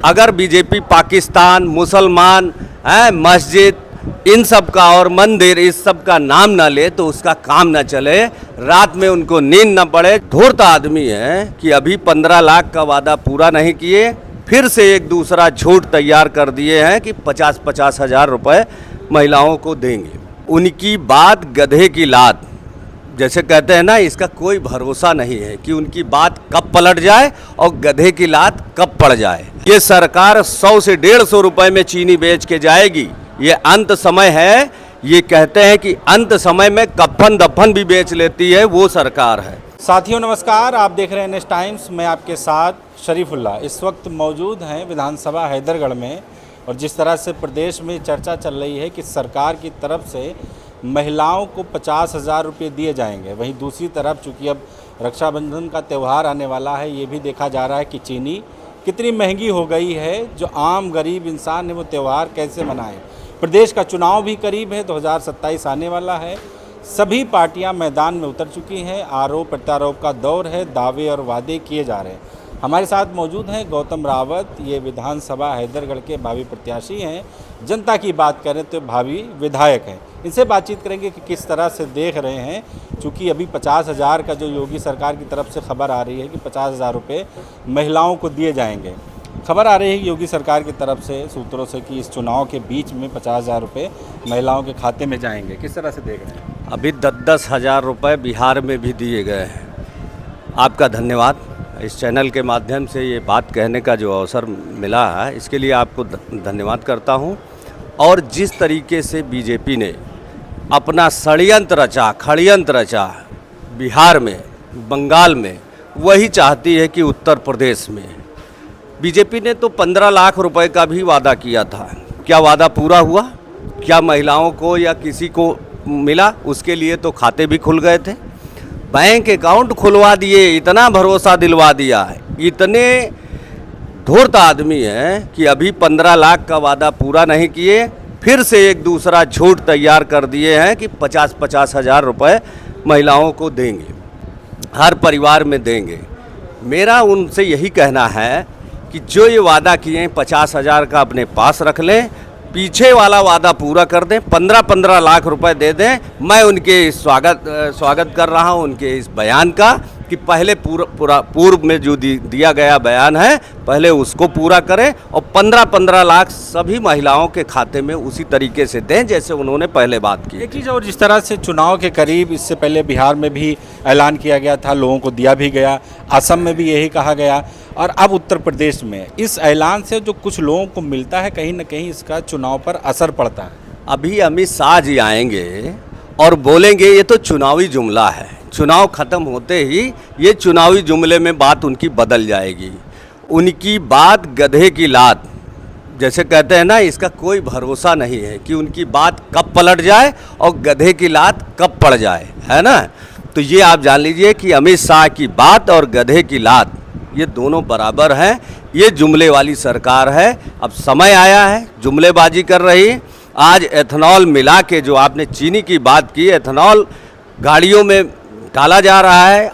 अगर बीजेपी पाकिस्तान, मुसलमान, मस्जिद, इन सब का और मंदिर, इस सब का नाम ना ले तो उसका काम ना चले, रात में उनको नींद ना पड़े। धूर्त आदमी है कि अभी 15 लाख का वादा पूरा नहीं किए, फिर से एक दूसरा झूठ तैयार कर दिए हैं कि 50-50 हज़ार रुपये महिलाओं को देंगे। उनकी बात गधे की लात, जैसे कहते हैं ना, इसका कोई भरोसा नहीं है कि उनकी बात कब पलट जाए और गधे की लात कब पड़ जाए। ये सरकार 100 से 150 रुपये में चीनी बेच के जाएगी। ये अंत समय है। ये कहते हैं कि अंत समय में कफन दफन भी बेच लेती है, वो सरकार है। साथियों नमस्कार, आप देख रहे हैं नेक्स्ट टाइम्स। मैं आपके साथ शरीफुल्ला इस वक्त मौजूद हैं विधानसभा हैदरगढ़ में। और जिस तरह से प्रदेश में चर्चा चल रही है कि सरकार की तरफ से महिलाओं को 50,000 रुपये दिए जाएंगे, वहीं दूसरी तरफ चूँकि अब रक्षाबंधन का त्यौहार आने वाला है, ये भी देखा जा रहा है कि चीनी कितनी महंगी हो गई है। जो आम गरीब इंसान है वो त्यौहार कैसे मनाए। प्रदेश का चुनाव भी करीब है, 2027 आने वाला है। सभी पार्टियां मैदान में उतर चुकी हैं। आरोप प्रत्यारोप का दौर है, दावे और वादे किए जा रहे हैं। हमारे साथ मौजूद हैं गौतम रावत, ये विधानसभा हैदरगढ़ के भावी प्रत्याशी हैं। जनता की बात करें तो भावी विधायक हैं। इनसे बातचीत करेंगे कि किस तरह से देख रहे हैं, चूँकि अभी 50,000 का जो योगी सरकार की तरफ से खबर आ रही है कि 50,000 रुपये महिलाओं को दिए जाएंगे। खबर आ रही है योगी सरकार की तरफ से सूत्रों से कि इस चुनाव के बीच में 50,000 रुपये महिलाओं के खाते में जाएंगे। किस तरह से देख रहे हैं? अभी 10-10 हज़ार रुपये बिहार में भी दिए गए हैं। आपका धन्यवाद। इस चैनल के माध्यम से ये बात कहने का जो अवसर मिला है, इसके लिए आपको धन्यवाद करता हूँ। और जिस तरीके से बीजेपी ने अपना षड्यंत्र रचा बिहार में, बंगाल में, वही चाहती है कि उत्तर प्रदेश में। बीजेपी ने तो 15 लाख रुपए का भी वादा किया था। क्या वादा पूरा हुआ? क्या महिलाओं को या किसी को मिला? उसके लिए तो खाते भी खुल गए थे, बैंक अकाउंट खुलवा दिए, इतना भरोसा दिलवा दिया है। इतने धूर्त आदमी हैं कि अभी 15 लाख का वादा पूरा नहीं किए, फिर से एक दूसरा झूठ तैयार कर दिए हैं कि 50-50 हज़ार रुपये महिलाओं को देंगे, हर परिवार में देंगे। मेरा उनसे यही कहना है कि जो ये वादा किए हैं 50,000 का अपने पास रख लें, पीछे वाला वादा पूरा कर दें, 15-15 लाख रुपए दे दें। मैं उनके स्वागत कर रहा हूं उनके इस बयान का कि पहले पूर्व में जो दिया गया बयान है पहले उसको पूरा करें और 15-15 लाख सभी महिलाओं के खाते में उसी तरीके से दें जैसे उन्होंने पहले बात की। एक चीज़ और, जिस तरह से चुनाव के करीब, इससे पहले बिहार में भी ऐलान किया गया था, लोगों को दिया भी गया, असम में भी यही कहा गया, और अब उत्तर प्रदेश में इस ऐलान से जो कुछ लोगों को मिलता है, कहीं ना कहीं इसका चुनाव पर असर पड़ता है। अभी अमित शाह जी आएंगे और बोलेंगे ये तो चुनावी जुमला है। चुनाव ख़त्म होते ही ये चुनावी जुमले में बात उनकी बदल जाएगी। उनकी बात गधे की लात, जैसे कहते हैं ना, इसका कोई भरोसा नहीं है कि उनकी बात कब पलट जाए और गधे की लात कब पड़ जाए, है ना। तो ये आप जान लीजिए कि अमित शाह की बात और गधे की लात ये दोनों बराबर हैं। ये जुमले वाली सरकार है। अब समय आया है, जुमलेबाजी कर रही। आज एथेनॉल मिला के, जो आपने चीनी की बात की, एथेनॉल गाड़ियों में डाला जा रहा है,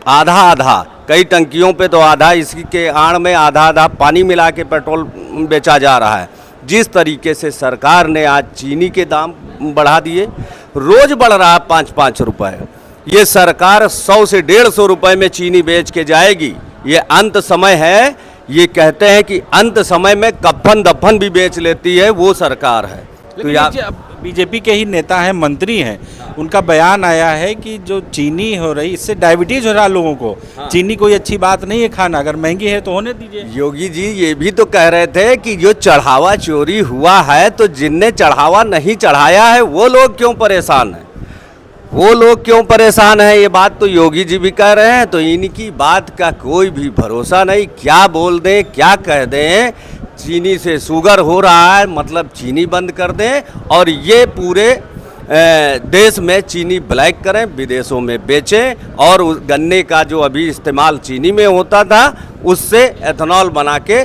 आधा, कई टंकियों पे तो आधा, इसकी के आड़ में आधा पानी मिला के पेट्रोल बेचा जा रहा है। जिस तरीके से सरकार ने आज चीनी के दाम बढ़ा दिए, रोज़ बढ़ रहा है 5-5 रुपये। ये सरकार 100 से 150 रुपये में चीनी बेच के जाएगी। ये अंत समय है। ये कहते हैं कि अंत समय में कफन दफन भी बेच लेती है, वो सरकार है। तो यार बीजेपी के ही नेता हैं, मंत्री हैं, उनका बयान आया है कि जो चीनी हो रही, इससे डायबिटीज हो रहा है लोगों को। हाँ। चीनी कोई अच्छी बात नहीं है खाना, अगर महंगी है तो होने दीजिए। योगी जी ये भी तो कह रहे थे कि जो चढ़ावा चोरी हुआ है तो जिनने चढ़ावा नहीं चढ़ाया है वो लोग क्यों परेशान हैं, ये बात तो योगी जी भी कह रहे हैं। तो इनकी बात का कोई भी भरोसा नहीं, क्या बोल दें, क्या कह दें। चीनी से शुगर हो रहा है, मतलब चीनी बंद कर दें और ये पूरे देश में चीनी ब्लैक करें, विदेशों में बेचें और उस गन्ने का जो अभी इस्तेमाल चीनी में होता था उससे एथेनॉल बना के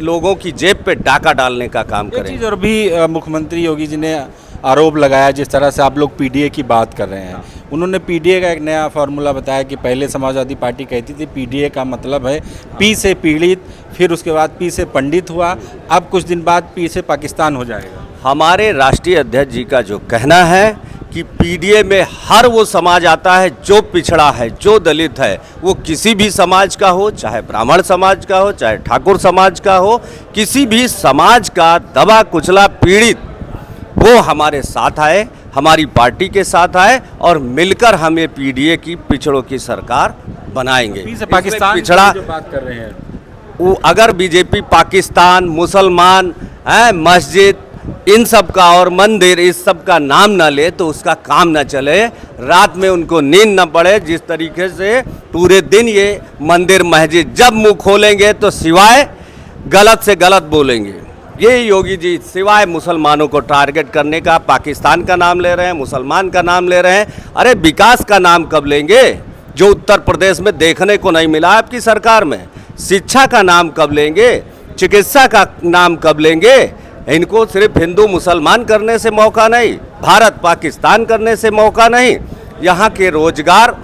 लोगों की जेब पे डाका डालने का काम करें। एक चीज़ और भी मुख्यमंत्री योगी जी ने आरोप लगाया, जिस तरह से आप लोग पीडीए की बात कर रहे हैं, उन्होंने पीडीए का एक नया फार्मूला बताया कि पहले समाजवादी पार्टी कहती थी पीडीए का मतलब है पी से पीड़ित, फिर उसके बाद पी से पंडित हुआ, अब कुछ दिन बाद पी से पाकिस्तान हो जाएगा। हमारे राष्ट्रीय अध्यक्ष जी का जो कहना है कि पीडीए में हर वो समाज आता है जो पिछड़ा है, जो दलित है, वो किसी भी समाज का हो, चाहे ब्राह्मण समाज का हो, चाहे ठाकुर समाज का हो, किसी भी समाज का दबा कुचला पीड़ित वो हमारे साथ आए, हमारी पार्टी के साथ आए और मिलकर हम ये पीडीए की पिछड़ों की सरकार बनाएंगे। पी से पाकिस्तान पिछड़ा की जो बात कर रहे हैं, वो अगर बीजेपी पाकिस्तान, मुसलमान, मस्जिद, इन सब का और मंदिर, इस सब का नाम न ले तो उसका काम न चले, रात में उनको नींद न पड़े। जिस तरीके से पूरे दिन ये मंदिर मस्जिद जब मुंह खोलेंगे तो सिवाय गलत से गलत बोलेंगे। ये योगी जी सिवाय मुसलमानों को टारगेट करने का पाकिस्तान का नाम ले रहे हैं, मुसलमान का नाम ले रहे हैं। अरे विकास का नाम कब लेंगे जो उत्तर प्रदेश में देखने को नहीं मिला आपकी सरकार में? शिक्षा का नाम कब लेंगे? चिकित्सा का नाम कब लेंगे? इनको सिर्फ हिंदू मुसलमान करने से मौका नहीं, भारत पाकिस्तान करने से मौका नहीं। यहाँ के रोजगार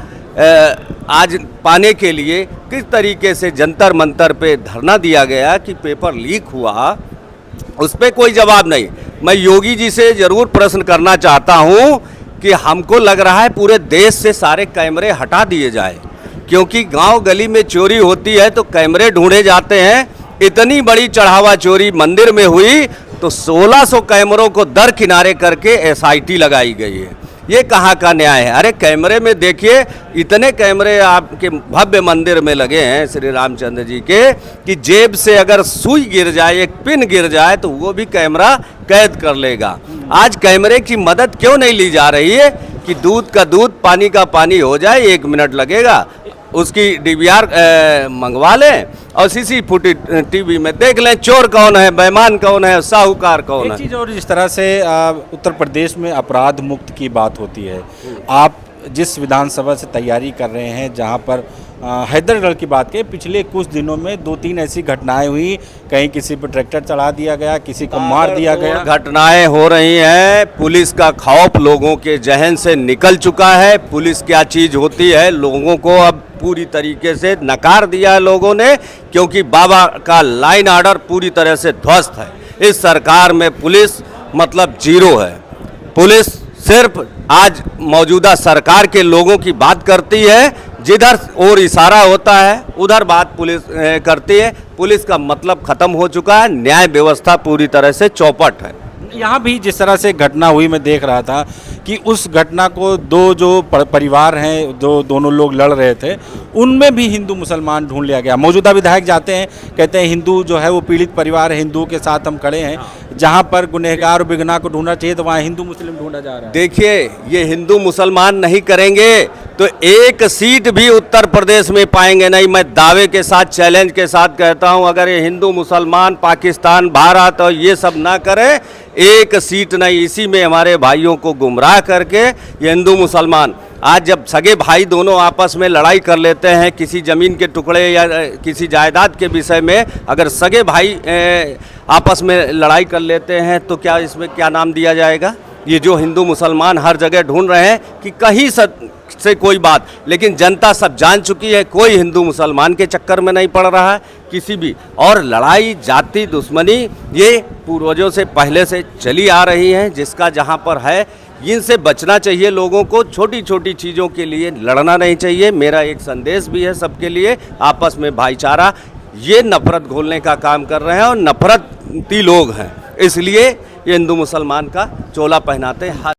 आज पाने के लिए किस तरीके से जंतर मंतर पे धरना दिया गया कि पेपर लीक हुआ, उस पर कोई जवाब नहीं। मैं योगी जी से ज़रूर प्रश्न करना चाहता हूँ कि हमको लग रहा है पूरे देश से सारे कैमरे हटा दिए जाए, क्योंकि गांव गली में चोरी होती है तो कैमरे ढूंढे जाते हैं। इतनी बड़ी चढ़ावा चोरी मंदिर में हुई तो 1600 कैमरों को दर किनारे करके एसआईटी लगाई गई है। ये कहाँ का न्याय है? अरे कैमरे में देखिए, इतने कैमरे आपके भव्य मंदिर में लगे हैं श्री रामचंद्र जी के कि जेब से अगर सुई गिर जाए, एक पिन गिर जाए तो वो भी कैमरा कैद कर लेगा। आज कैमरे की मदद क्यों नहीं ली जा रही है कि दूध का दूध, पानी का पानी हो जाए, 1 मिनट लगेगा, उसकी डीवीआर मंगवा लें और सीसी फुटेज टीवी में देख लें चोर कौन है, बेईमान कौन है, साहूकार कौन है। एक चीज़ और, जिस तरह से उत्तर प्रदेश में अपराध मुक्त की बात होती है, आप जिस विधानसभा से तैयारी कर रहे हैं, जहां पर हैदरगढ़ की बात करें, पिछले कुछ दिनों में 2-3 ऐसी घटनाएं हुई, कहीं किसी पर ट्रैक्टर चढ़ा दिया गया, किसी को मार दिया गया, घटनाएं हो रही हैं। पुलिस का खौफ लोगों के जहन से निकल चुका है। पुलिस क्या चीज़ होती है लोगों को अब पूरी तरीके से नकार दिया है लोगों ने, क्योंकि बाबा का लाइन ऑर्डर पूरी तरह से ध्वस्त है। इस सरकार में पुलिस मतलब जीरो है। पुलिस सिर्फ आज मौजूदा सरकार के लोगों की बात करती है, जिधर और इशारा होता है उधर बात पुलिस करती है। पुलिस का मतलब खत्म हो चुका है, न्याय व्यवस्था पूरी तरह से चौपट है। यहाँ भी जिस तरह से घटना हुई, मैं देख रहा था कि उस घटना को दो जो परिवार हैं, जो दोनों लोग लड़ रहे थे, उनमें भी हिंदू मुसलमान ढूंढ लिया गया। मौजूदा विधायक जाते हैं, कहते हैं हिंदू जो है वो पीड़ित परिवार है, हिंदुओं के साथ हम खड़े हैं। जहाँ पर गुनहगार और बेगुनाह को ढूंढना चाहिए तो वहाँ हिंदू मुस्लिम ढूंढा जा रहा है। देखिए, ये हिंदू मुसलमान नहीं करेंगे तो एक सीट भी उत्तर प्रदेश में पाएंगे नहीं। मैं दावे के साथ, चैलेंज के साथ कहता हूं, अगर ये हिंदू मुसलमान, पाकिस्तान, भारत और ये सब ना करें, एक सीट नहीं। इसी में हमारे भाइयों को गुमराह करके ये हिंदू मुसलमान, आज जब सगे भाई दोनों आपस में लड़ाई कर लेते हैं किसी ज़मीन के टुकड़े या किसी जायदाद के विषय में, अगर सगे भाई आपस में लड़ाई कर लेते हैं तो क्या इसमें क्या नाम दिया जाएगा? ये जो हिंदू मुसलमान हर जगह ढूंढ रहे हैं कि कहीं से कोई बात, लेकिन जनता सब जान चुकी है, कोई हिंदू मुसलमान के चक्कर में नहीं पड़ रहा है किसी भी। और लड़ाई, जाति दुश्मनी ये पूर्वजों से पहले से चली आ रही है, जिसका जहाँ पर है इनसे बचना चाहिए लोगों को। छोटी छोटी चीज़ों के लिए लड़ना नहीं चाहिए। मेरा एक संदेश भी है सबके लिए, आपस में भाईचारा, ये नफरत घोलने का काम कर रहे हैं और नफरती लोग हैं, इसलिए ये हिंदू मुसलमान का चोला पहनाते हैं।